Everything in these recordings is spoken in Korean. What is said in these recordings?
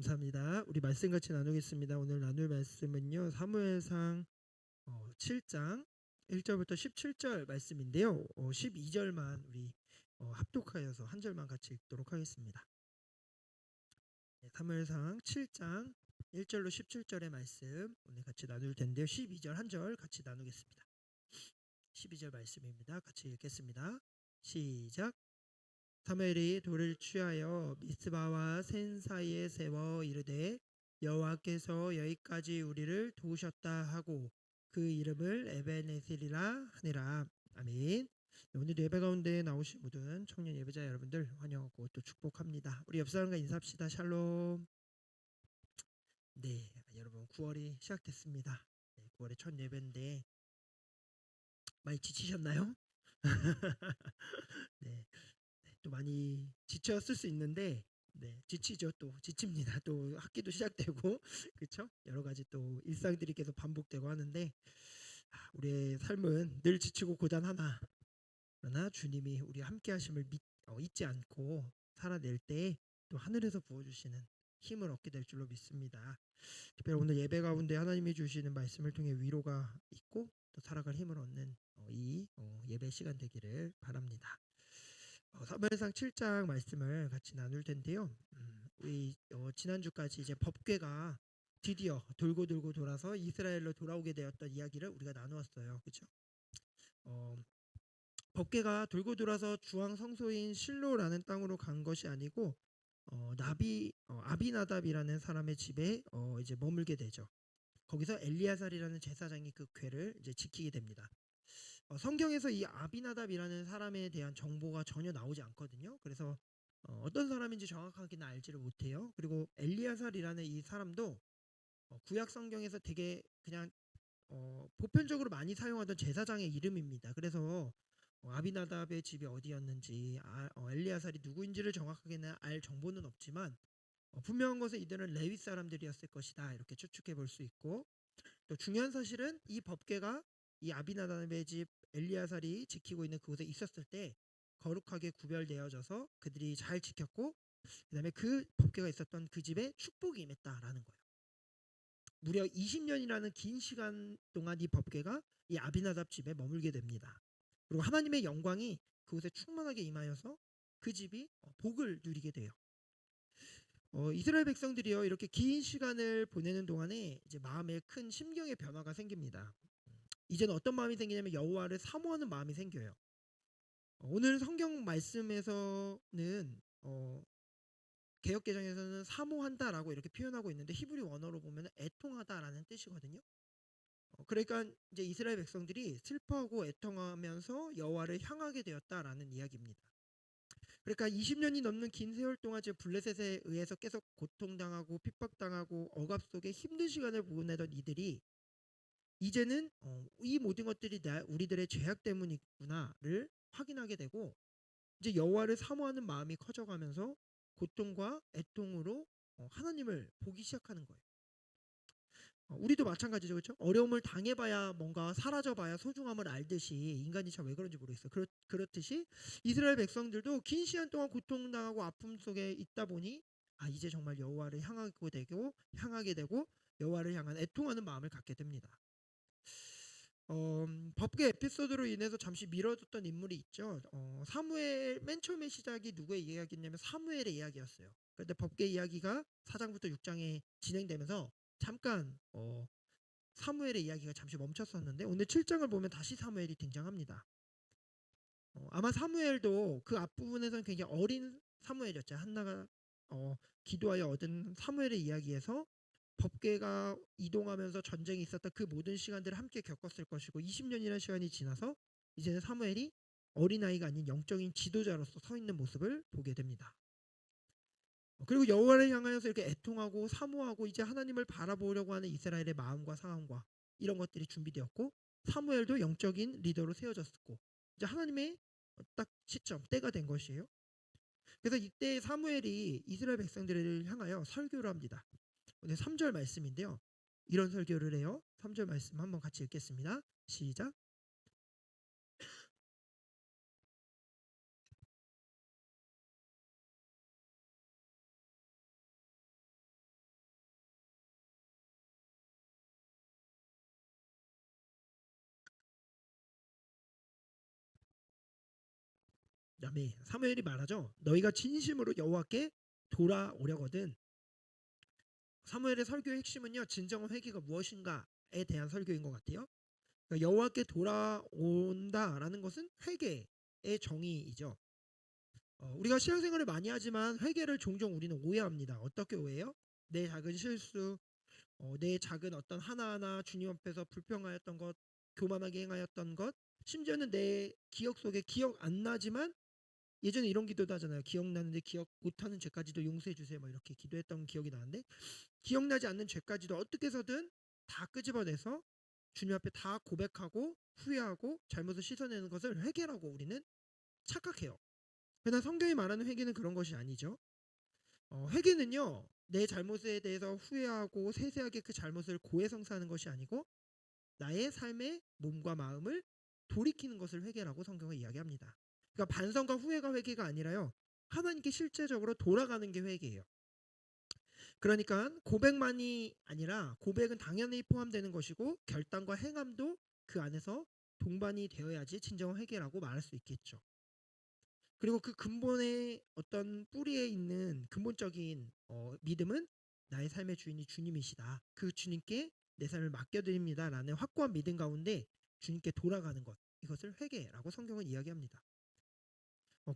감사합니다. 우리 말씀 같이 나누겠습니다. 오늘 나눌 말씀은요. 사무엘상 7장 1절부터 17절 말씀인데요. 12절만 우리 합독하여서 한 절만 같이 읽도록 하겠습니다. 네, 사무엘상 7장 1절로 17절의 말씀 오늘 같이 나눌 텐데요. 12절 한 절 같이 나누겠습니다. 12절 말씀입니다. 같이 읽겠습니다. 시작. 사무엘이 돌을 취하여 미스바와 센 사이에 세워 이르되 여호와께서 여기까지 우리를 도우셨다 하고 그 이름을 에벤에셀이라 하니라. 아멘. 오늘 예배 가운데 나오신 모든 청년 예배자 여러분들 환영하고 또 축복합니다. 우리 옆 사람과 인사합시다. 샬롬. 네, 여러분 9월이 시작됐습니다. 네, 9월의 첫 예배인데 많이 지치셨나요? 네. 네, 또 많이 지쳤을 수 있는데 네, 지치죠. 또 지칩니다. 또 학기도 시작되고 그렇죠? 여러 가지 또 일상들이 계속 반복되고 하는데 우리의 삶은 늘 지치고 고단하나 그러나 주님이 우리 함께 하심을 잊지 않고 살아낼 때 또 하늘에서 부어주시는 힘을 얻게 될 줄로 믿습니다. 특별히 오늘 예배 가운데 하나님이 주시는 말씀을 통해 위로가 있고 또 살아갈 힘을 얻는 이 예배 시간 되기를 바랍니다. 사무엘상 7장 말씀을 같이 나눌 텐데요. 우리 지난주까지 이제 법궤가 드디어 돌고 돌고 돌아서 이스라엘로 돌아오게 되었던 이야기를 우리가 나누었어요. 그렇죠? 법궤가 돌고 돌아서 주왕 성소인 실로라는 땅으로 간 것이 아니고 아비나답이라는 사람의 집에 이제 머물게 되죠. 거기서 엘리야살이라는 제사장이 그 궤를 이제 지키게 됩니다. 성경에서 이 아비나답이라는 사람에 대한 정보가 전혀 나오지 않거든요. 그래서 어떤 사람인지 정확하게는 알지를 못해요. 그리고 엘리야살이라는 이 사람도 구약 성경에서 되게 그냥 보편적으로 많이 사용하던 제사장의 이름입니다. 그래서 아비나답의 집이 어디였는지 엘리야살이 누구인지를 정확하게는 알 정보는 없지만 분명한 것은 이들은 레위 사람들이었을 것이다 이렇게 추측해 볼 수 있고, 또 중요한 사실은 이 법궤가 이 아비나답의 집 엘리야살이 지키고 있는 그곳에 있었을 때 거룩하게 구별되어져서 그들이 잘 지켰고 그다음에 그 법궤가 있었던 그 집에 축복이 임했다라는 거예요. 무려 20년이라는 긴 시간 동안 이 법궤가 이 아비나답 집에 머물게 됩니다. 그리고 하나님의 영광이 그곳에 충만하게 임하여서 그 집이 복을 누리게 돼요. 이스라엘 백성들이요 이렇게 긴 시간을 보내는 동안에 이제 마음에 큰 심경의 변화가 생깁니다. 이제는 어떤 마음이 생기냐면 여호와를 사모하는 마음이 생겨요. 오늘 성경 말씀에서는 개역개정에서는 사모한다라고 이렇게 표현하고 있는데 히브리 원어로 보면 애통하다라는 뜻이거든요. 그러니까 이제 이스라엘 백성들이 슬퍼하고 애통하면서 여호와를 향하게 되었다라는 이야기입니다. 그러니까 20년이 넘는 긴 세월 동안 지금 블레셋에 의해서 계속 고통당하고 핍박당하고 억압 속에 힘든 시간을 보내던 이들이 이제는 이 모든 것들이 우리들의 죄악 때문이구나를 확인하게 되고 이제 여호와를 사모하는 마음이 커져가면서 고통과 애통으로 하나님을 보기 시작하는 거예요. 우리도 마찬가지죠, 그렇죠? 어려움을 당해봐야 뭔가 사라져봐야 소중함을 알듯이 인간이 참 왜 그런지 모르겠어요. 그렇듯이 이스라엘 백성들도 긴 시간 동안 고통당하고 아픔 속에 있다 보니 이제 정말 여호와를 향하게 되고 여호와를 향한 애통하는 마음을 갖게 됩니다. 법궤 에피소드로 인해서 잠시 미뤄졌던 인물이 있죠. 사무엘 맨 처음에 시작이 누구의 이야기냐면 사무엘의 이야기였어요. 그런데 법궤 이야기가 4장부터 6장에 진행되면서 잠깐 사무엘의 이야기가 잠시 멈췄었는데 오늘 7장을 보면 다시 사무엘이 등장합니다. 아마 사무엘도 그 앞부분에서는 굉장히 어린 사무엘이었죠. 한나가 기도하여 얻은 사무엘의 이야기에서 법궤가 이동하면서 전쟁이 있었던 그 모든 시간들을 함께 겪었을 것이고 20년이라는 시간이 지나서 이제는 사무엘이 어린아이가 아닌 영적인 지도자로서 서 있는 모습을 보게 됩니다. 그리고 여호와를 향하여서 이렇게 애통하고 사모하고 이제 하나님을 바라보려고 하는 이스라엘의 마음과 상황과 이런 것들이 준비되었고 사무엘도 영적인 리더로 세워졌고 이제 하나님의 딱 시점 때가 된 것이에요. 그래서 이때 사무엘이 이스라엘 백성들을 향하여 설교를 합니다. 오늘 3절 말씀인데요. 이런 설교를 해요. 3절 말씀 한번 같이 읽겠습니다. 시작. 그다음에 사무엘이 말하죠. 너희가 진심으로 여호와께 돌아오려거든. 사무엘의 설교의 핵심은요. 진정한 회개가 무엇인가에 대한 설교인 것 같아요. 그러니까 여호와께 돌아온다라는 것은 회개의 정의이죠. 우리가 신앙생활을 많이 하지만 회개를 종종 우리는 오해합니다. 어떻게 오해해요? 내 작은 실수, 내 작은 어떤 하나하나 주님 앞에서 불평하였던 것, 교만하게 행하였던 것, 심지어는 내 기억 속에 기억 안 나지만 예전에 이런 기도도 하잖아요. 기억나는데 기억 못하는 죄까지도 용서해 주세요. 뭐 이렇게 기도했던 기억이 나는데 기억나지 않는 죄까지도 어떻게 해서든 다 끄집어내서 주님 앞에 다 고백하고 후회하고 잘못을 씻어내는 것을 회개라고 우리는 착각해요. 그러나 성경이 말하는 회개는 그런 것이 아니죠. 회개는요. 내 잘못에 대해서 후회하고 세세하게 그 잘못을 고해성사하는 것이 아니고 나의 삶의 몸과 마음을 돌이키는 것을 회개라고 성경은 이야기합니다. 그러니까 반성과 후회가 회개가 아니라요. 하나님께 실제적으로 돌아가는 게 회개예요. 그러니까 고백만이 아니라 고백은 당연히 포함되는 것이고 결단과 행함도 그 안에서 동반이 되어야지 진정한 회개라고 말할 수 있겠죠. 그리고 그 근본의 어떤 뿌리에 있는 근본적인 믿음은 나의 삶의 주인이 주님이시다. 그 주님께 내 삶을 맡겨드립니다라는 확고한 믿음 가운데 주님께 돌아가는 것, 이것을 회개라고 성경은 이야기합니다.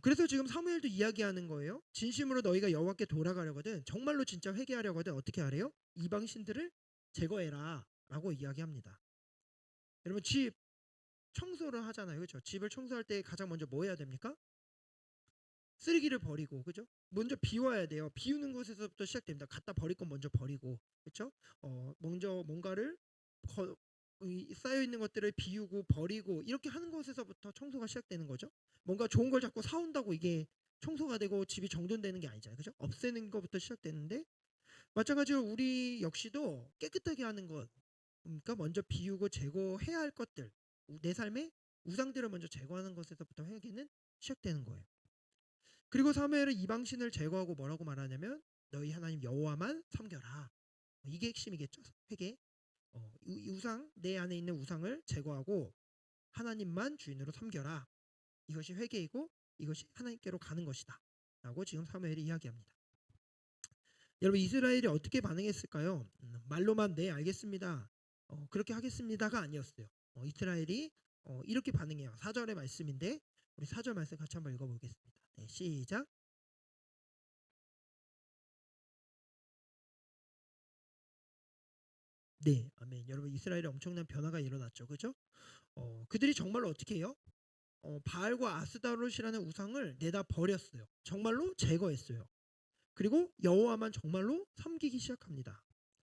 그래서 지금 사무엘도 이야기하는 거예요. 진심으로 너희가 여호와께 돌아가려거든, 정말로 진짜 회개하려거든 어떻게 하래요? 이방 신들을 제거해라 라고 이야기합니다. 여러분 집 청소를 하잖아요. 그렇죠? 집을 청소할 때 가장 먼저 뭐 해야 됩니까? 쓰레기를 버리고, 그죠? 먼저 비워야 돼요. 비우는 것에서부터 시작됩니다. 갖다 버릴 건 먼저 버리고, 그렇죠? 먼저 뭔가를 쌓여 있는 것들을 비우고 버리고 이렇게 하는 것에서부터 청소가 시작되는 거죠. 뭔가 좋은 걸 자꾸 사온다고 이게 청소가 되고 집이 정돈되는 게 아니잖아요, 그죠? 없애는 것부터 시작되는데 마찬가지로 우리 역시도 깨끗하게 하는 것, 그러니까 먼저 비우고 제거해야 할 것들, 내 삶의 우상들을 먼저 제거하는 것에서부터 회개는 시작되는 거예요. 그리고 사무엘은 이방신을 제거하고 뭐라고 말하냐면 너희 하나님 여호와만 섬겨라. 이게 핵심이겠죠. 회개. 우상, 내 안에 있는 우상을 제거하고 하나님만 주인으로 섬겨라. 이것이 회개이고 이것이 하나님께로 가는 것이다 라고 지금 사무엘이 이야기합니다. 여러분 이스라엘이 어떻게 반응했을까요? 말로만 네 알겠습니다, 그렇게 하겠습니다가 아니었어요. 이스라엘이 이렇게 반응해요. 4절의 말씀인데 우리 4절 말씀 같이 한번 읽어보겠습니다. 네, 시작. 네, 아멘. 여러분 이스라엘에 엄청난 변화가 일어났죠, 그죠? 그들이 정말로 어떻게 해요? 바알과 아스다롯이라는 우상을 내다 버렸어요. 정말로 제거했어요. 그리고 여호와만 정말로 섬기기 시작합니다.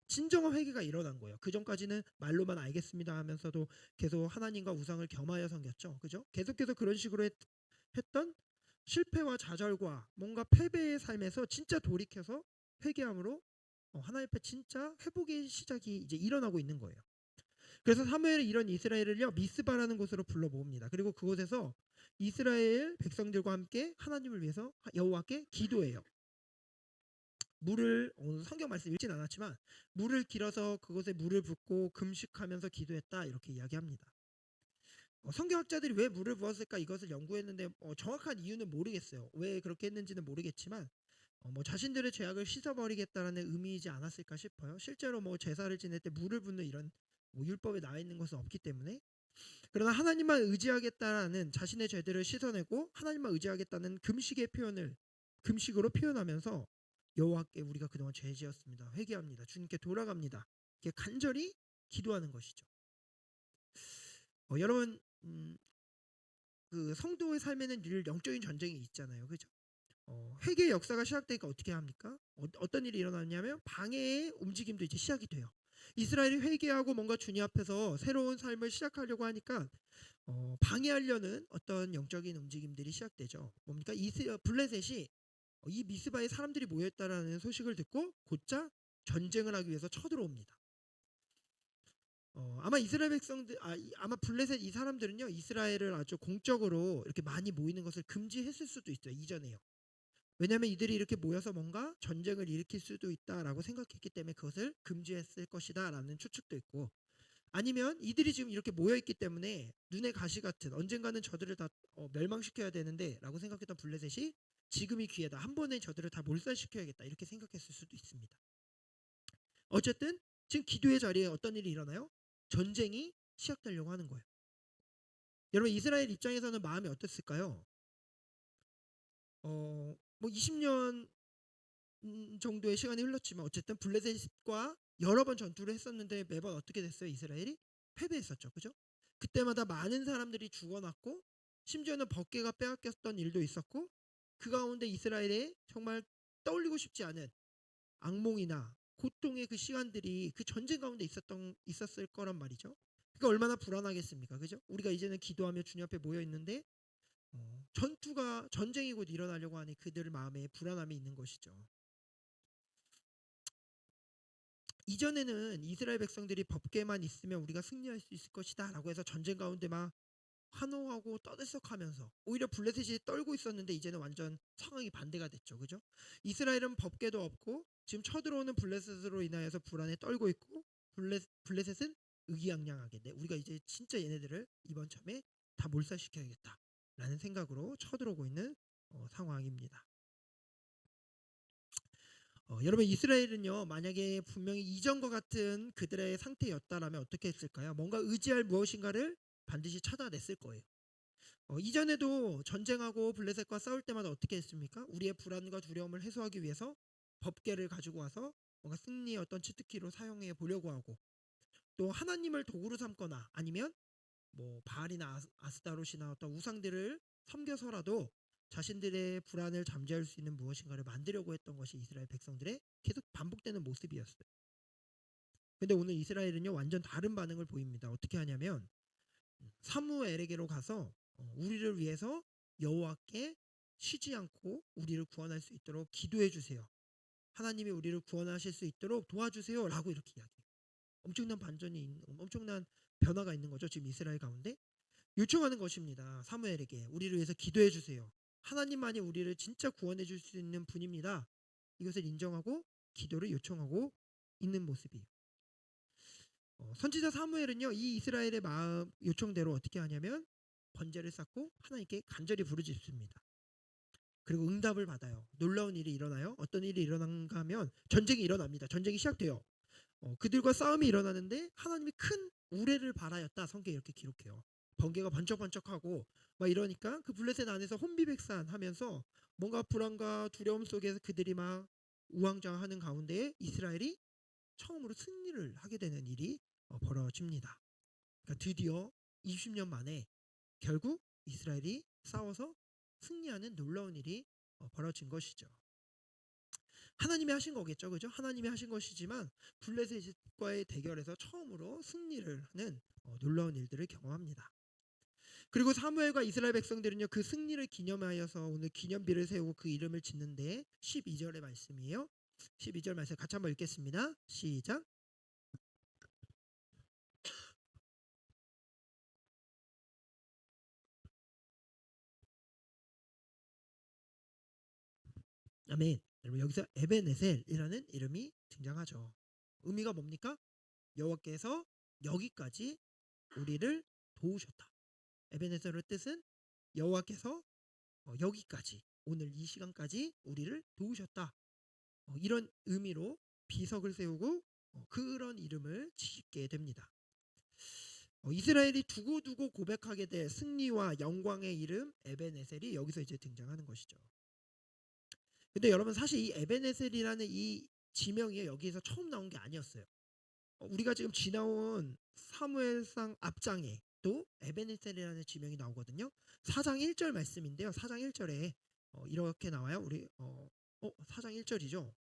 진정한 회개가 일어난 거예요. 그 전까지는 말로만 알겠습니다 하면서도 계속 하나님과 우상을 겸하여 섬겼죠, 그죠? 계속해서 그런 식으로 했던 실패와 좌절과 뭔가 패배의 삶에서 진짜 돌이켜서 회개함으로 하나님 앞에 진짜 회복의 시작이 이제 일어나고 있는 거예요. 그래서 사무엘이 이런 이스라엘을요 미스바라는 곳으로 불러 모읍니다. 그리고 그곳에서 이스라엘 백성들과 함께 하나님을 위해서 여호와께 기도해요. 물을 성경 말씀 읽진 않았지만 물을 길어서 그곳에 물을 붓고 금식하면서 기도했다 이렇게 이야기합니다. 성경학자들이 왜 물을 부었을까 이것을 연구했는데 정확한 이유는 모르겠어요. 왜 그렇게 했는지는 모르겠지만 뭐 자신들의 죄악을 씻어버리겠다라는 의미이지 않았을까 싶어요. 실제로 뭐 제사를 지낼 때 물을 붓는 이런 뭐 율법에 나와 있는 것은 없기 때문에. 그러나 하나님만 의지하겠다라는 자신의 죄들을 씻어내고 하나님만 의지하겠다는 금식의 표현을 금식으로 표현하면서 여호와께 우리가 그동안 죄 지었습니다, 회개합니다, 주님께 돌아갑니다, 이렇게 간절히 기도하는 것이죠. 여러분 그 성도의 삶에는 늘 영적인 전쟁이 있잖아요, 그죠? 회개의 역사가 시작되니까 어떻게 합니까? 어떤 일이 일어나냐면 방해의 움직임도 이제 시작이 돼요. 이스라엘이 회개하고 뭔가 주님 앞에서 새로운 삶을 시작하려고 하니까 방해하려는 어떤 영적인 움직임들이 시작되죠. 뭡니까? 블레셋이 이 미스바에 사람들이 모였다라는 소식을 듣고 곧장 전쟁을 하기 위해서 쳐들어옵니다. 아마 이스라엘 백성들, 아마 블레셋 이 사람들은요 이스라엘을 아주 공적으로 이렇게 많이 모이는 것을 금지했을 수도 있어요, 이전에요. 왜냐하면 이들이 이렇게 모여서 뭔가 전쟁을 일으킬 수도 있다라고 생각했기 때문에 그것을 금지했을 것이다라는 추측도 있고, 아니면 이들이 지금 이렇게 모여 있기 때문에 눈의 가시 같은 언젠가는 저들을 다 멸망시켜야 되는데라고 생각했던 블레셋이 지금이 기회다. 한 번에 저들을 다 몰살시켜야겠다. 이렇게 생각했을 수도 있습니다. 어쨌든 지금 기도의 자리에 어떤 일이 일어나요? 전쟁이 시작되려고 하는 거예요. 여러분 이스라엘 입장에서는 마음이 어땠을까요? 뭐 20년 정도의 시간이 흘렀지만 어쨌든 블레셋과 여러 번 전투를 했었는데 매번 어떻게 됐어요? 이스라엘이 패배했었죠. 그죠? 그때마다 많은 사람들이 죽어났고 심지어는 법궤가 빼앗겼던 일도 있었고 그 가운데 이스라엘에 정말 떠올리고 싶지 않은 악몽이나 고통의 그 시간들이 그 전쟁 가운데 있었을 거란 말이죠. 그게 얼마나 불안하겠습니까? 그죠? 우리가 이제는 기도하며 주님 앞에 모여 있는데 전쟁이 곧 일어나려고 하니 그들 마음에 불안함이 있는 것이죠. 이전에는 이스라엘 백성들이 법궤만 있으면 우리가 승리할 수 있을 것이다 라고 해서 전쟁 가운데 막 환호하고 떠들썩하면서 오히려 블레셋이 떨고 있었는데 이제는 완전 상황이 반대가 됐죠. 그죠? 이스라엘은 법궤도 없고 지금 쳐들어오는 블레셋으로 인하여서 불안에 떨고 있고 블레셋은 의기양양하게 우리가 이제 진짜 얘네들을 이번 참에 다 몰살시켜야겠다 라는 생각으로 쳐들어오고 있는 상황입니다. 여러분 이스라엘은요 만약에 분명히 이전과 같은 그들의 상태였다라면 어떻게 했을까요? 뭔가 의지할 무엇인가를 반드시 찾아냈을 거예요. 이전에도 전쟁하고 블레셋과 싸울 때마다 어떻게 했습니까? 우리의 불안과 두려움을 해소하기 위해서 법궤를 가지고 와서 뭔가 승리의 어떤 치트키로 사용해 보려고 하고 또 하나님을 도구로 삼거나 아니면 뭐 바알이나 아스타롯이나 어떤 우상들을 섬겨서라도 자신들의 불안을 잠재울 수 있는 무엇인가를 만들려고 했던 것이 이스라엘 백성들의 계속 반복되는 모습이었어요. 근데 오늘 이스라엘은요 완전 다른 반응을 보입니다. 어떻게 하냐면 사무엘에게로 가서 우리를 위해서 여호와께 쉬지 않고 우리를 구원할 수 있도록 기도해 주세요. 하나님이 우리를 구원하실 수 있도록 도와주세요 라고 이렇게 이야기해요. 엄청난 변화가 있는 거죠. 지금 이스라엘 가운데 요청하는 것입니다. 사무엘에게 우리를 위해서 기도해 주세요. 하나님만이 우리를 진짜 구원해 줄 수 있는 분입니다. 이것을 인정하고 기도를 요청하고 있는 모습이에요. 선지자 사무엘은요 이 이스라엘의 마음 요청대로 어떻게 하냐면 번제를 쌓고 하나님께 간절히 부르짖습니다. 그리고 응답을 받아요. 놀라운 일이 일어나요. 어떤 일이 일어난가 하면 전쟁이 일어납니다. 전쟁이 시작돼요. 그들과 싸움이 일어나는데 하나님이 큰 우레를 발하였다. 성경에 이렇게 기록해요. 번개가 번쩍번쩍하고 막 이러니까 그 블레셋 안에서 혼비백산하면서 뭔가 불안과 두려움 속에서 그들이 막 우왕좌왕하는 가운데 이스라엘이 처음으로 승리를 하게 되는 일이 벌어집니다. 그러니까 드디어 20년 만에 결국 이스라엘이 싸워서 승리하는 놀라운 일이 벌어진 것이죠. 하나님이 하신 거겠죠, 그죠? 하나님이 하신 것이지만 블레셋과의 대결에서 처음으로 승리를 하는 놀라운 일들을 경험합니다. 그리고 사무엘과 이스라엘 백성들은요 그 승리를 기념하여서 오늘 기념비를 세우고 그 이름을 짓는데 12절의 말씀이에요. 12절 말씀 같이 한번 읽겠습니다. 시작. 아멘. 여러분 여기서 에베네셀이라는 이름이 등장하죠. 의미가 뭡니까? 여호와께서 여기까지 우리를 도우셨다. 에베네셀의 뜻은 여호와께서 여기까지 오늘 이 시간까지 우리를 도우셨다. 이런 의미로 비석을 세우고 그런 이름을 짓게 됩니다. 이스라엘이 두고두고 고백하게 될 승리와 영광의 이름 에베네셀이 여기서 이제 등장하는 것이죠. 근데 여러분 사실 이 에베네셀이라는 이 지명이 여기서 처음 나온 게 아니었어요. 우리가 지금 지나온 사무엘상 앞장에 또 에베네셀이라는 지명이 나오거든요. 4장 1절 말씀인데요. 4장 1절에 이렇게 나와요. 우리 4장 1절이죠.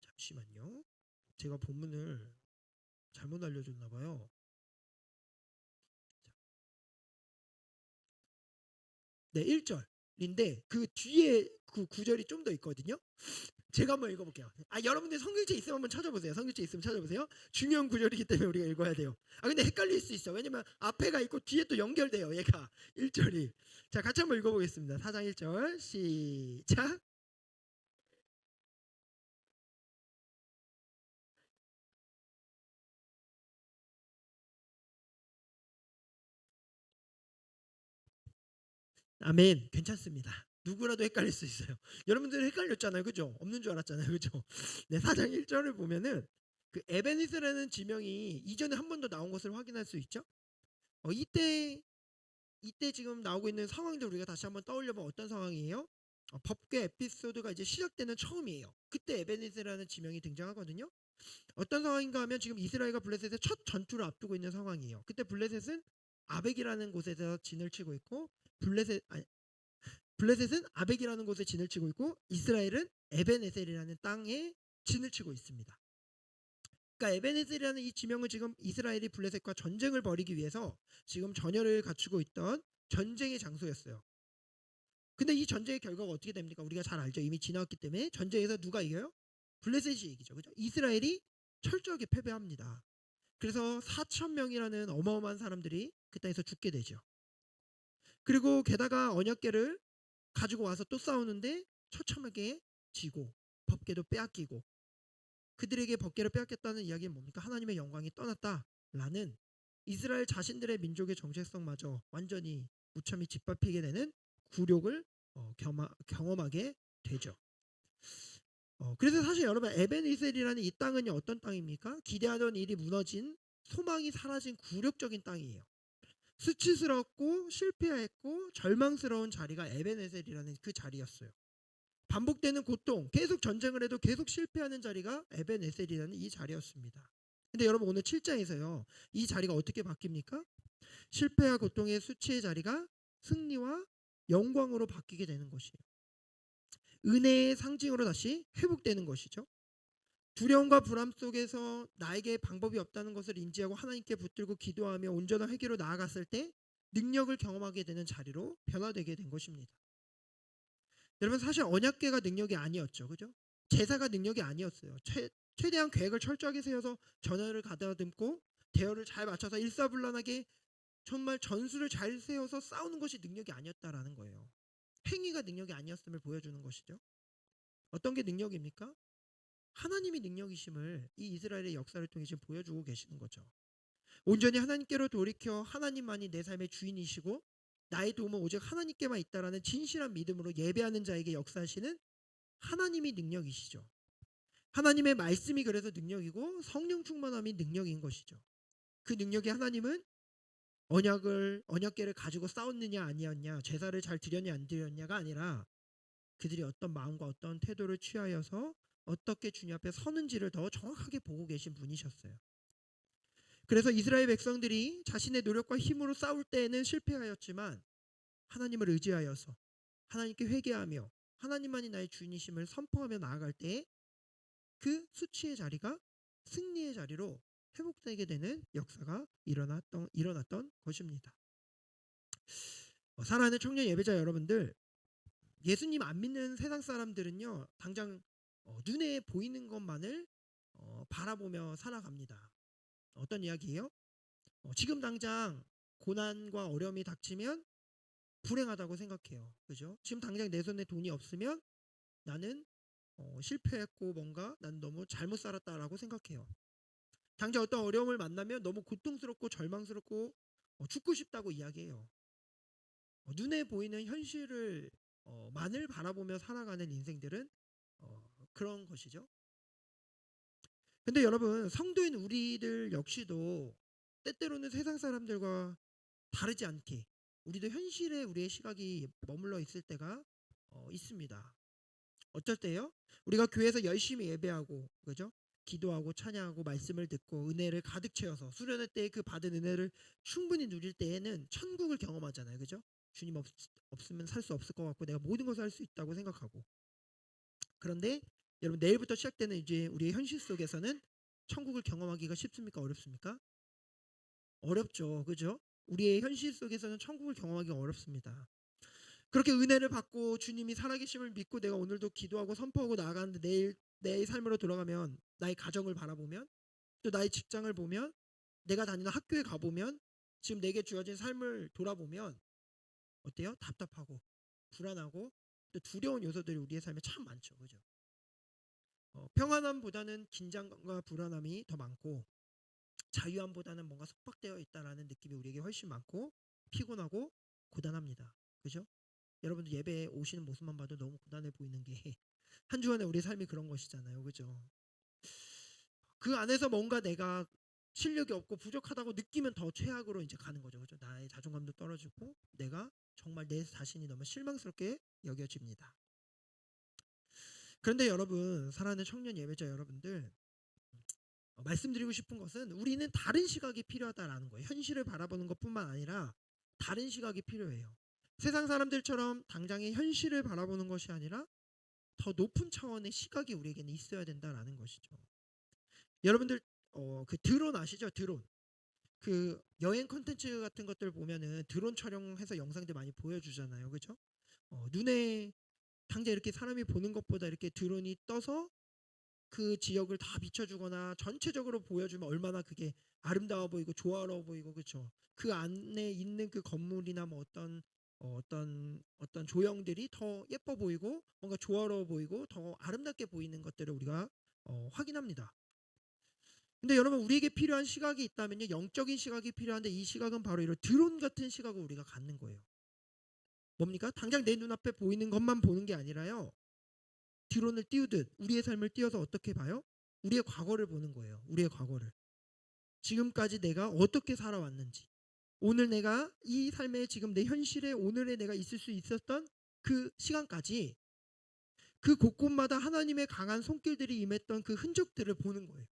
잠시만요. 제가 본문을 잘못 알려줬나 봐요. 네, 1절인데 그 뒤에 그 구절이 좀 더 있거든요. 제가 한번 읽어볼게요. 여러분들 성경책 있으면 한번 찾아보세요. 성경책 있으면 찾아보세요. 중요한 구절이기 때문에 우리가 읽어야 돼요. 근데 헷갈릴 수 있어. 왜냐면 앞에가 있고 뒤에 또 연결돼요. 얘가 1절이. 자, 같이 한번 읽어보겠습니다. 4장 1절 시작. 아멘. 괜찮습니다. 누구라도 헷갈릴 수 있어요. 여러분들 헷갈렸잖아요. 그죠? 없는 줄 알았잖아요. 그죠? 네, 4장 1절을 보면은 그 에베니스라는 지명이 이전에 한 번 더 나온 것을 확인할 수 있죠. 이때 지금 나오고 있는 상황들 우리가 다시 한번 떠올려 보면 어떤 상황이에요? 법궤 에피소드가 이제 시작되는 처음이에요. 그때 에베니스라는 지명이 등장하거든요. 어떤 상황인가 하면 지금 이스라엘과 블레셋의 첫 전투를 앞두고 있는 상황이에요. 그때 블레셋은 아벡이라는 곳에서 진을 치고 있고 블레셋은 아벡이라는 곳에 진을 치고 있고 이스라엘은 에벤에셀이라는 땅에 진을 치고 있습니다. 그러니까 에벤에셀이라는 이 지명은 지금 이스라엘이 블레셋과 전쟁을 벌이기 위해서 지금 전열을 갖추고 있던 전쟁의 장소였어요. 근데 이 전쟁의 결과가 어떻게 됩니까? 우리가 잘 알죠. 이미 지나왔기 때문에 전쟁에서 누가 이겨요? 블레셋이 이기죠. 그죠? 이스라엘이 철저하게 패배합니다. 그래서 4천 명이라는 어마어마한 사람들이 그 땅에서 죽게 되죠. 그리고 게다가 언약궤를 가지고 와서 또 싸우는데 처참하게 지고 법궤도 빼앗기고 그들에게 법궤를 빼앗겼다는 이야기는 뭡니까? 하나님의 영광이 떠났다라는 이스라엘 자신들의 민족의 정체성마저 완전히 무참히 짓밟히게 되는 굴욕을 경험하게 되죠. 그래서 사실 여러분 에벤이셀이라는 이 땅은 어떤 땅입니까? 기대하던 일이 무너진 소망이 사라진 굴욕적인 땅이에요. 수치스럽고 실패했고 절망스러운 자리가 에벤에셀이라는 그 자리였어요. 반복되는 고통, 계속 전쟁을 해도 계속 실패하는 자리가 에벤에셀이라는 이 자리였습니다. 근데 여러분 오늘 7장에서요. 이 자리가 어떻게 바뀝니까? 실패와 고통의 수치의 자리가 승리와 영광으로 바뀌게 되는 것이에요. 은혜의 상징으로 다시 회복되는 것이죠. 두려움과 불안 속에서 나에게 방법이 없다는 것을 인지하고 하나님께 붙들고 기도하며 온전한 회개로 나아갔을 때 능력을 경험하게 되는 자리로 변화되게 된 것입니다. 여러분 사실 언약궤가 능력이 아니었죠. 그죠? 제사가 능력이 아니었어요. 최대한 계획을 철저하게 세워서 전열을 가다듬고 대열을 잘 맞춰서 일사불란하게 정말 전술을 잘 세워서 싸우는 것이 능력이 아니었다라는 거예요. 행위가 능력이 아니었음을 보여주는 것이죠. 어떤 게 능력입니까? 하나님이 능력이심을 이 이스라엘의 역사를 통해 지금 보여주고 계시는 거죠. 온전히 하나님께로 돌이켜 하나님만이 내 삶의 주인이시고 나의 도움은 오직 하나님께만 있다라는 진실한 믿음으로 예배하는 자에게 역사하시는 하나님이 능력이시죠. 하나님의 말씀이 그래서 능력이고 성령 충만함이 능력인 것이죠. 그 능력이 하나님은 언약궤를 가지고 싸웠느냐 아니었냐, 제사를 잘 드렸냐 안 드렸냐가 아니라 그들이 어떤 마음과 어떤 태도를 취하여서 어떻게 주님 앞에 서는지를 더 정확하게 보고 계신 분이셨어요. 그래서 이스라엘 백성들이 자신의 노력과 힘으로 싸울 때에는 실패하였지만 하나님을 의지하여서 하나님께 회개하며 하나님만이 나의 주인이심을 선포하며 나아갈 때 그 수치의 자리가 승리의 자리로 회복되게 되는 역사가 일어났던 것입니다. 사랑하는 청년 예배자 여러분들, 예수님 안 믿는 세상 사람들은요 당장 눈에 보이는 것만을 바라보며 살아갑니다. 어떤 이야기예요? 지금 당장 고난과 어려움이 닥치면 불행하다고 생각해요. 그죠? 지금 당장 내 손에 돈이 없으면 나는 실패했고 뭔가 난 너무 잘못 살았다라고 생각해요. 당장 어떤 어려움을 만나면 너무 고통스럽고 절망스럽고 죽고 싶다고 이야기해요. 눈에 보이는 현실을 만을 바라보며 살아가는 인생들은 그런 것이죠. 근데 여러분 성도인 우리들 역시도 때때로는 세상 사람들과 다르지 않게 우리도 현실에 우리의 시각이 머물러 있을 때가 있습니다. 어쩔 때요? 우리가 교회에서 열심히 예배하고 그죠? 기도하고 찬양하고 말씀을 듣고 은혜를 가득 채워서 수련회 때 그 받은 은혜를 충분히 누릴 때에는 천국을 경험하잖아요. 그죠? 주님 없으면 살 수 없을 것 같고 내가 모든 것을 할 수 있다고 생각하고 그런데 여러분 내일부터 시작되는 이제 우리의 현실 속에서는 천국을 경험하기가 쉽습니까? 어렵습니까? 어렵죠. 그죠? 우리의 현실 속에서는 천국을 경험하기가 어렵습니다. 그렇게 은혜를 받고 주님이 살아계심을 믿고 내가 오늘도 기도하고 선포하고 나아가는데 내일 내 삶으로 돌아가면 나의 가정을 바라보면 또 나의 직장을 보면 내가 다니는 학교에 가보면 지금 내게 주어진 삶을 돌아보면 어때요? 답답하고 불안하고 또 두려운 요소들이 우리의 삶에 참 많죠. 그죠? 평안함보다는 긴장감과 불안함이 더 많고 자유함보다는 뭔가 속박되어 있다라는 느낌이 우리에게 훨씬 많고 피곤하고 고단합니다. 그죠? 여러분들 예배에 오시는 모습만 봐도 너무 고단해 보이는 게 한 주간의 우리 삶이 그런 것이잖아요. 그죠? 그 안에서 뭔가 내가 실력이 없고 부족하다고 느끼면 더 최악으로 이제 가는 거죠. 그죠? 나의 자존감도 떨어지고 내가 정말 내 자신이 너무 실망스럽게 여겨집니다. 그런데 여러분, 사랑하는 청년 예배자 여러분들, 말씀드리고 싶은 것은 우리는 다른 시각이 필요하다라는 거예요. 현실을 바라보는 것뿐만 아니라 다른 시각이 필요해요. 세상 사람들처럼 당장의 현실을 바라보는 것이 아니라 더 높은 차원의 시각이 우리에게는 있어야 된다라는 것이죠. 여러분들 그 드론 아시죠? 드론. 그 여행 콘텐츠 같은 것들 보면은 드론 촬영해서 영상들 많이 보여주잖아요. 그죠? 눈에 당장 이렇게 사람이 보는 것보다 이렇게 드론이 떠서 그 지역을 다 비춰주거나 전체적으로 보여주면 얼마나 그게 아름다워 보이고 조화로워 보이고, 그렇죠? 그 안에 있는 그 건물이나 뭐 어떤 조형들이 더 예뻐 보이고 뭔가 조화로워 보이고 더 아름답게 보이는 것들을 우리가 확인합니다. 근데 여러분, 우리에게 필요한 시각이 있다면요, 영적인 시각이 필요한데 이 시각은 바로 이런 드론 같은 시각을 우리가 갖는 거예요. 뭡니까? 당장 내 눈앞에 보이는 것만 보는 게 아니라요, 드론을 띄우듯 우리의 삶을 띄워서 어떻게 봐요? 우리의 과거를 보는 거예요. 우리의 과거를. 지금까지 내가 어떻게 살아왔는지, 오늘 내가 이 삶에 지금 내 현실에 오늘에 내가 있을 수 있었던 그 시간까지 그 곳곳마다 하나님의 강한 손길들이 임했던 그 흔적들을 보는 거예요.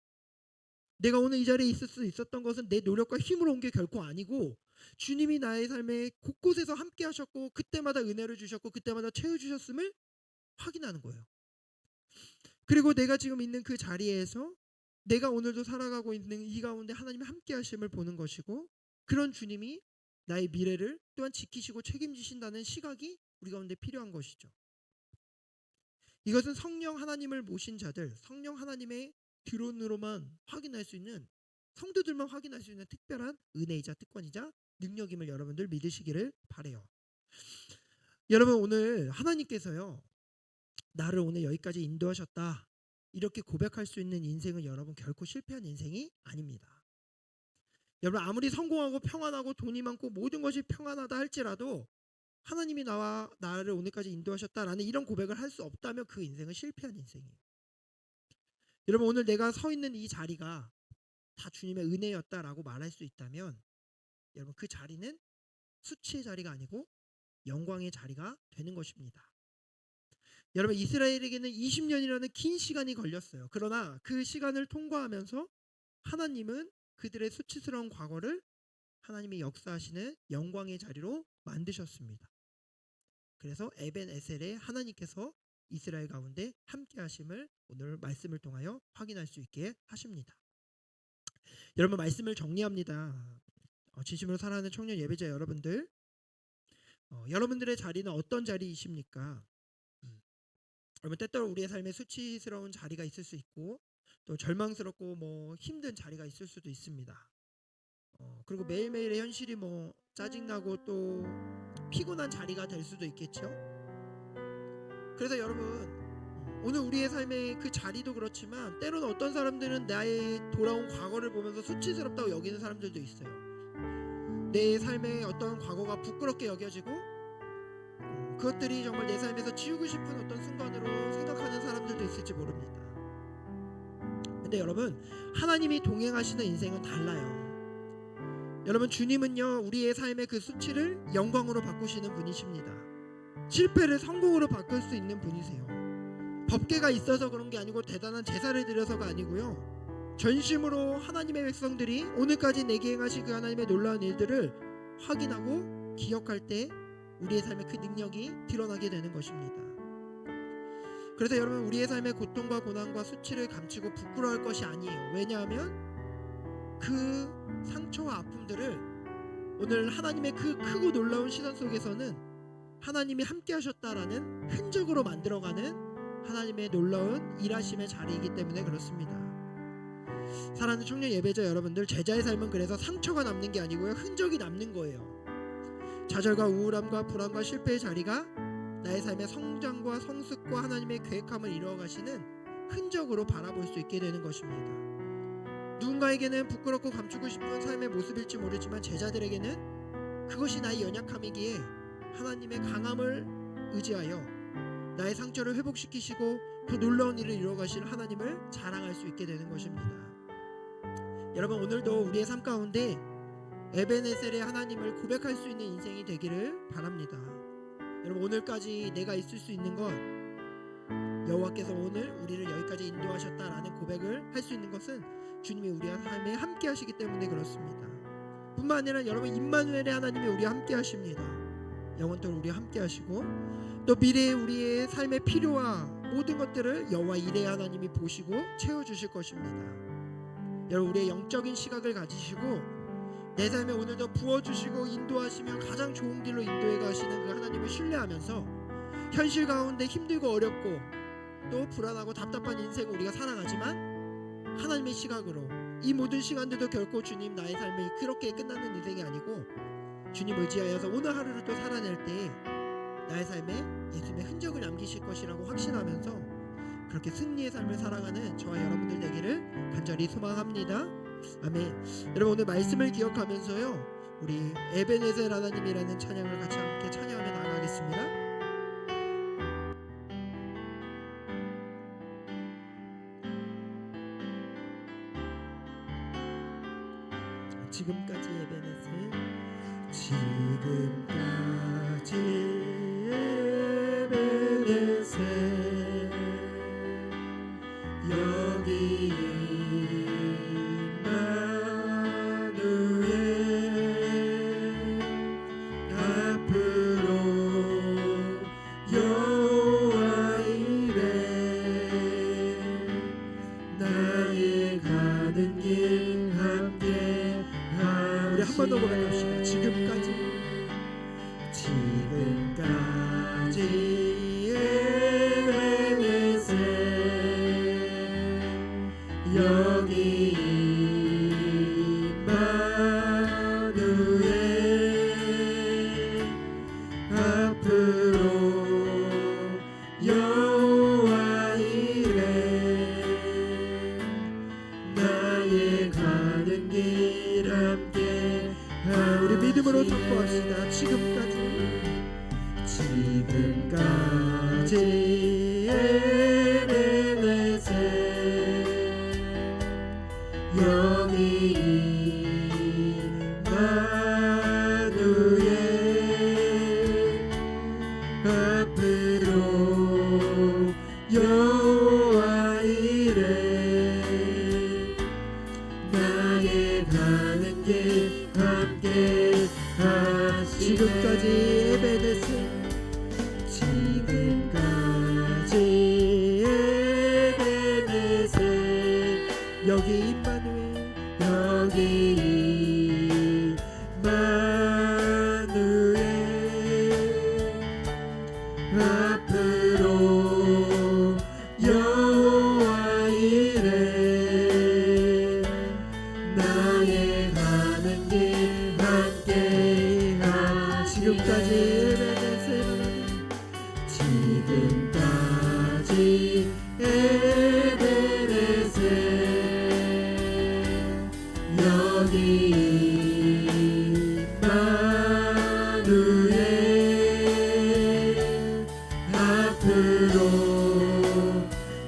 내가 오늘 이 자리에 있을 수 있었던 것은 내 노력과 힘으로 온 게 결코 아니고 주님이 나의 삶에 곳곳에서 함께 하셨고 그때마다 은혜를 주셨고 그때마다 채워주셨음을 확인하는 거예요. 그리고 내가 지금 있는 그 자리에서 내가 오늘도 살아가고 있는 이 가운데 하나님의 함께 하심을 보는 것이고, 그런 주님이 나의 미래를 또한 지키시고 책임지신다는 시각이 우리 가운데 필요한 것이죠. 이것은 성령 하나님을 모신 자들, 성령 하나님의 드론으로만 확인할 수 있는, 성도들만 확인할 수 있는 특별한 은혜이자 특권이자 능력임을 여러분들 믿으시기를 바라요. 여러분, 오늘 하나님께서요, 나를 오늘 여기까지 인도하셨다, 이렇게 고백할 수 있는 인생은 여러분 결코 실패한 인생이 아닙니다. 여러분, 아무리 성공하고 평안하고 돈이 많고 모든 것이 평안하다 할지라도 하나님이 나를 오늘까지 인도하셨다라는 이런 고백을 할 수 없다면 그 인생은 실패한 인생이에요. 여러분, 오늘 내가 서 있는 이 자리가 다 주님의 은혜였다라고 말할 수 있다면 여러분, 그 자리는 수치의 자리가 아니고 영광의 자리가 되는 것입니다. 여러분, 이스라엘에게는 20년이라는 긴 시간이 걸렸어요. 그러나 그 시간을 통과하면서 하나님은 그들의 수치스러운 과거를 하나님이 역사하시는 영광의 자리로 만드셨습니다. 그래서 에벤에셀에 하나님께서 이스라엘 가운데 함께 하심을 오늘 말씀을 통하여 확인할 수 있게 하십니다. 여러분, 말씀을 정리합니다. 진심으로 사랑하는 청년 예배자 여러분들, 여러분들의 자리는 어떤 자리이십니까? 여러분, 때때로 우리의 삶에 수치스러운 자리가 있을 수 있고 또 절망스럽고 뭐 힘든 자리가 있을 수도 있습니다. 그리고 매일매일의 현실이 뭐 짜증나고 또 피곤한 자리가 될 수도 있겠죠. 그래서 여러분, 오늘 우리의 삶의 그 자리도 그렇지만 때로는 어떤 사람들은 나의 돌아온 과거를 보면서 수치스럽다고 여기는 사람들도 있어요. 내 삶의 어떤 과거가 부끄럽게 여겨지고 그것들이 정말 내 삶에서 지우고 싶은 어떤 순간으로 생각하는 사람들도 있을지 모릅니다. 근데 여러분, 하나님이 동행하시는 인생은 달라요. 여러분, 주님은요, 우리의 삶의 그 수치를 영광으로 바꾸시는 분이십니다. 실패를 성공으로 바꿀 수 있는 분이세요. 법궤가 있어서 그런 게 아니고 대단한 제사를 드려서가 아니고요, 전심으로 하나님의 백성들이 오늘까지 내게 행하신 그 하나님의 놀라운 일들을 확인하고 기억할 때 우리의 삶의 그 능력이 드러나게 되는 것입니다. 그래서 여러분, 우리의 삶의 고통과 고난과 수치를 감추고 부끄러워할 것이 아니에요. 왜냐하면 그 상처와 아픔들을 오늘 하나님의 그 크고 놀라운 시선 속에서는 하나님이 함께 하셨다라는 흔적으로 만들어가는 하나님의 놀라운 일하심의 자리이기 때문에 그렇습니다. 사랑하는 청년 예배자 여러분들, 제자의 삶은 그래서 상처가 남는 게 아니고요, 흔적이 남는 거예요. 좌절과 우울함과 불안과 실패의 자리가 나의 삶의 성장과 성숙과 하나님의 계획함을 이루어가시는 흔적으로 바라볼 수 있게 되는 것입니다. 누군가에게는 부끄럽고 감추고 싶은 삶의 모습일지 모르지만 제자들에게는 그것이 나의 연약함이기에 하나님의 강함을 의지하여 나의 상처를 회복시키시고 더 놀라운 일을 이루어가실 하나님을 자랑할 수 있게 되는 것입니다. 여러분, 오늘도 우리의 삶 가운데 에베네셀의 하나님을 고백할 수 있는 인생이 되기를 바랍니다. 여러분, 오늘까지 내가 있을 수 있는 건 여호와께서 오늘 우리를 여기까지 인도하셨다라는 고백을 할 수 있는 것은 주님이 우리의 삶에 함께 하시기 때문에 그렇습니다. 뿐만 아니라 여러분, 임마누엘의 하나님이 우리와 함께 하십니다. 영원토록 우리와 함께 하시고 또 미래의 우리의 삶의 필요와 모든 것들을 여호와 이레 하나님이 보시고 채워주실 것입니다. 여러분, 우리의 영적인 시각을 가지시고 내 삶에 오늘도 부어주시고 인도하시며 가장 좋은 길로 인도해 가시는 그 하나님을 신뢰하면서 현실 가운데 힘들고 어렵고 또 불안하고 답답한 인생을 우리가 살아가지만 하나님의 시각으로 이 모든 시간들도 결코 주님 나의 삶이 그렇게 끝나는 인생이 아니고 주님 의지하여서 오늘 하루를 또 살아낼 때 나의 삶에 예수님의 흔적을 남기실 것이라고 확신하면서 그렇게 승리의 삶을 살아가는 저와 여러분들 되기를 간절히 소망합니다. 아멘. 여러분, 오늘 말씀을 기억하면서요, 우리 에베네셀 하나님이라는 찬양을 같이 함께 찬양하며 나아가겠습니다. 지금까지 에베네셀, 지금까지 에베네셀, 여기 임마누엘, 앞으로 여호와 이레, 나의 가는 길 함께 우리 한 번 더 고백합시다. 지금까지 에베네셀, 여기 임마누엘, 앞으로 여호와 이레, 나의 가는 길 함께 우리 믿음으로 선포합시다. 지금까지 에베네셀, 여기 임마누엘, 앞으로 여호와 이레, 나의 가는 길 함께 지금까지 에베네셀, 지금까지 에베네셀, 여기 임마누엘, 여기 임마누엘, 앞으로 여호와 이레, 나의 가는 길 함께 지금까지 에베네셀, 지금까지 에베네셀, 여기 임마누엘, 앞으로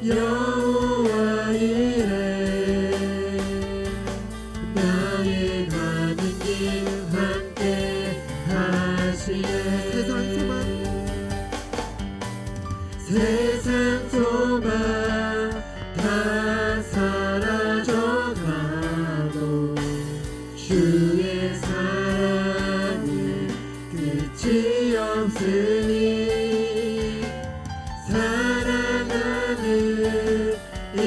여호와 이레, 나의 가는 길 함께 하시네. 세상 소망 다 사라져가도 주의 사랑은 끝이 없으니 사랑하는 이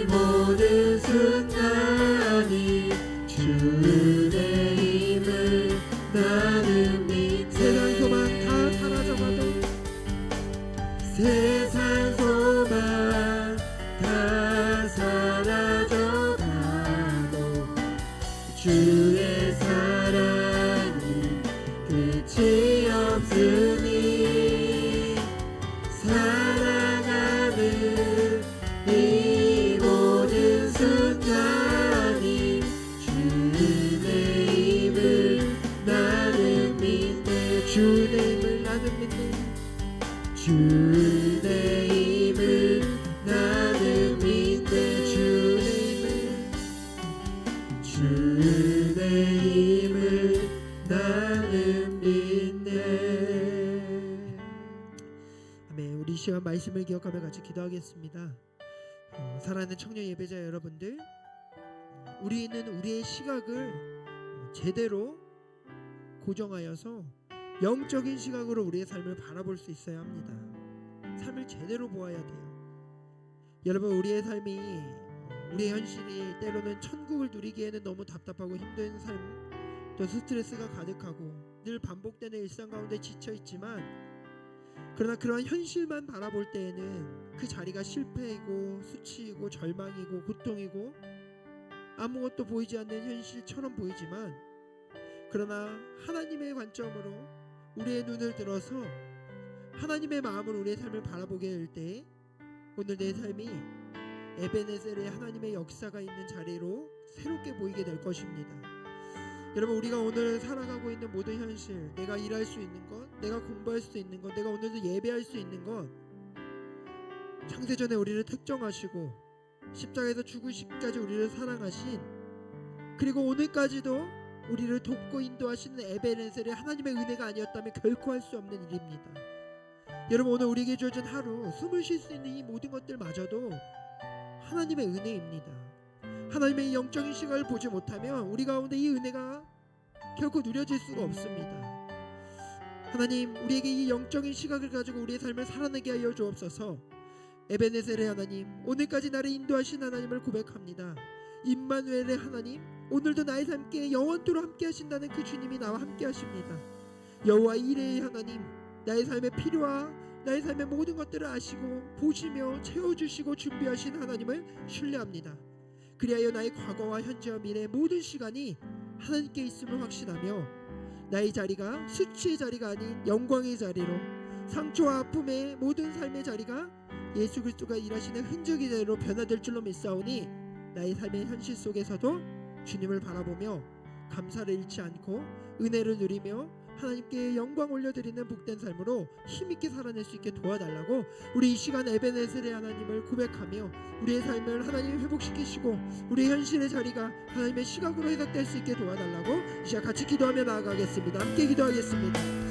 모든 순간이 주의 힘을 나는 믿네. 세상 소망 다 사라져가도, 세상 소망 다 사라져가도 주의 사랑이 끝이 없으니 사랑하는 이 모든 순간이 주의 힘을 나는 믿네. 주의 힘을 나는 믿네. 주의 힘을 나는 믿네. 주의 힘을 나는 믿네. 아멘. 우리 이 시간 말씀을 기억하며 같이 기도하겠습니다. 사랑하는 청년 예배자 여러분들, 우리는 우리의 시각을 제대로 고정하여서 영적인 시각으로 우리의 삶을 바라볼 수 있어야 합니다. 삶을 제대로 보아야 돼요. 여러분, 우리의 삶이 우리의 현실이 때로는 천국을 누리기에는 너무 답답하고 힘든 삶, 또 스트레스가 가득하고 늘 반복되는 일상 가운데 지쳐있지만, 그러나 그러한 현실만 바라볼 때에는 그 자리가 실패이고 수치이고 절망이고 고통이고 아무것도 보이지 않는 현실처럼 보이지만, 그러나 하나님의 관점으로 우리의 눈을 들어서 하나님의 마음으로 우리의 삶을 바라보게 될 때 오늘 내 삶이 에베네셀의 하나님의 역사가 있는 자리로 새롭게 보이게 될 것입니다. 여러분, 우리가 오늘 살아가고 있는 모든 현실, 내가 일할 수 있는 것, 내가 공부할 수 있는 것, 내가 오늘도 예배할 수 있는 것, 창세전에 우리를 택정하시고 십자가에서 죽으시기까지 우리를 사랑하신, 그리고 오늘까지도 우리를 돕고 인도하시는 에베네셀의 하나님의 은혜가 아니었다면 결코 할 수 없는 일입니다. 여러분, 오늘 우리에게 주어진 하루, 숨을 쉴 수 있는 이 모든 것들마저도 하나님의 은혜입니다. 하나님의 영적인 시각을 보지 못하면 우리 가운데 이 은혜가 결코 누려질 수가 없습니다. 하나님, 우리에게 이 영적인 시각을 가지고 우리의 삶을 살아내게 하여 주옵소서. 에베네셀의 하나님, 오늘까지 나를 인도하신 하나님을 고백합니다. 임마누엘의 하나님, 오늘도 나의 삶께 영원토록 함께 하신다는 그 주님이 나와 함께 하십니다. 여호와 이레의 하나님, 나의 삶의 필요와 나의 삶의 모든 것들을 아시고 보시며 채워주시고 준비하신 하나님을 신뢰합니다. 그리하여 나의 과거와 현재와 미래의 모든 시간이 하나님께 있음을 확신하며 나의 자리가 수치의 자리가 아닌 영광의 자리로, 상처와 아픔의 모든 삶의 자리가 예수 그리스도가 일하시는 흔적의 자리로 변화될 줄로 믿사오니, 나의 삶의 현실 속에서도 주님을 바라보며 감사를 잃지 않고 은혜를 누리며 하나님께 영광 올려드리는 복된 삶으로 힘있게 살아낼 수 있게 도와달라고, 우리 이 시간 에베네셀의 하나님을 고백하며 우리의 삶을 하나님이 회복시키시고 우리의 현실의 자리가 하나님의 시각으로 해석될 수 있게 도와달라고 이 시간 같이 기도하며 나아가겠습니다. 함께 기도하겠습니다.